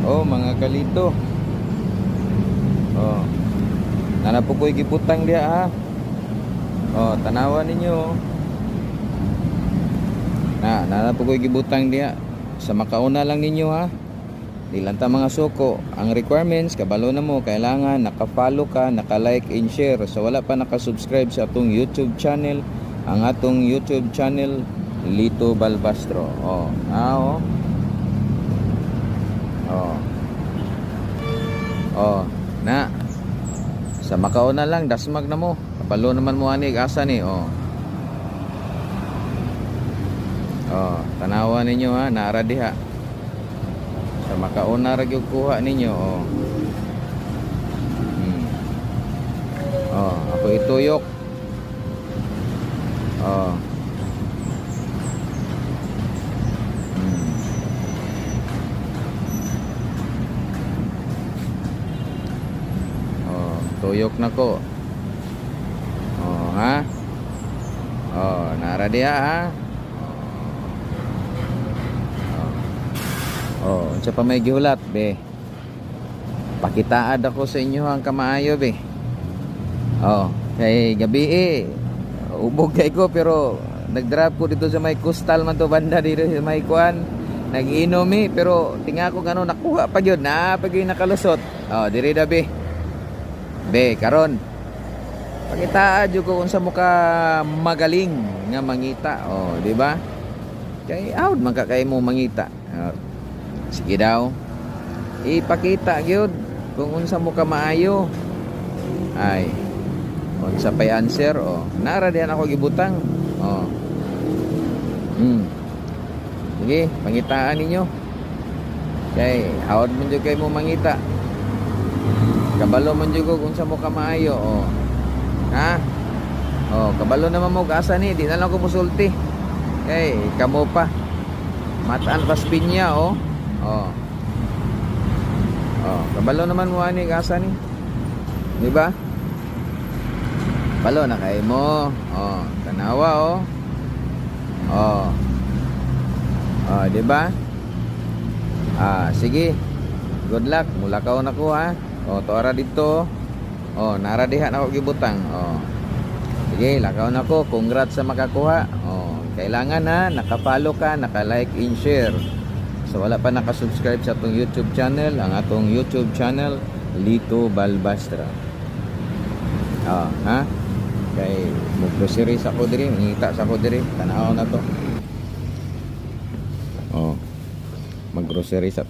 Oh, mga kalito. Oh. Nanapo ko'y gibutang dia ha. Oh, tanawan ninyo. Nanapo ko'y gibutang dia. Sa makauna lang ninyo ha. Di lang ta mga suko. Ang requirements kabalo na mo, kailangan naka-follow ka, naka-like and share. So wala pa naka-subscribe sa atong YouTube channel, ang atong YouTube channel Lito Balbastro. Oh, oh. Oh. Oh, na. Sa makauna lang dasmag na mo. Kabalo naman mo ani asa ni. Oh. Oh, tanawa ninyo ha, naara diha. Sa makauna ra gyud kuha ninyo. Oh. Oh, ako ituyok. Oh. Oh, tuyok na ko. Oh, ha? Oh, nara diha ha. Oh, unsa pa may gihulat be? Pakitaad ako sa inyo ang kamaayo be. Oh, kay gabi ubog kay ko pero nagdrop ko dito sa may coastal man to banda dito sa may kuan. Nag-inom pero tinga ko gano nakuha pa gyud na pag nakalusot. Oh, diri da be. Be karon. Pakitaad jud ko unsa mo ka magaling nga mangita. Oh, di ba? Kay out man ka kay mo mangita. Sige daw. Ipakita gyud kung unsa mo ka maayo. Ay. Unsa pay answer oh. Nara diyan ako gibutang. Oh. Sige, pangitaan ninyo. Kay hawad man jud kay mo mangita. Kabalo man jud kung unsa mo ka maayo oh. Ha? Oh, kabalo naman mo asa ni, di na lang ko musulti. Kay kamo pa. Mataan pas pinya oh. Oh. Oh, kabalo naman mo ani asa ni. Di ba? Balo na kay mo. Oh, tanawa oh. Oh. Oh, di ba? Sige. Good luck. Mulakaw na ko ha. Oh, tuara dito. Oh, nara diha na ako gibutang. Oh. Sige, lakaw na ko. Congrats sa makakuha. Oh, kailangan ha, naka-follow ka, naka-like and share. So wala pa naka-subscribe sa atong YouTube channel, ang atong YouTube channel Lito Balbastra. Oh, ha? Kay mag-grocery sa ko diri, mangita sa ko diri, tanaw na to. Oh. Mag-grocery sa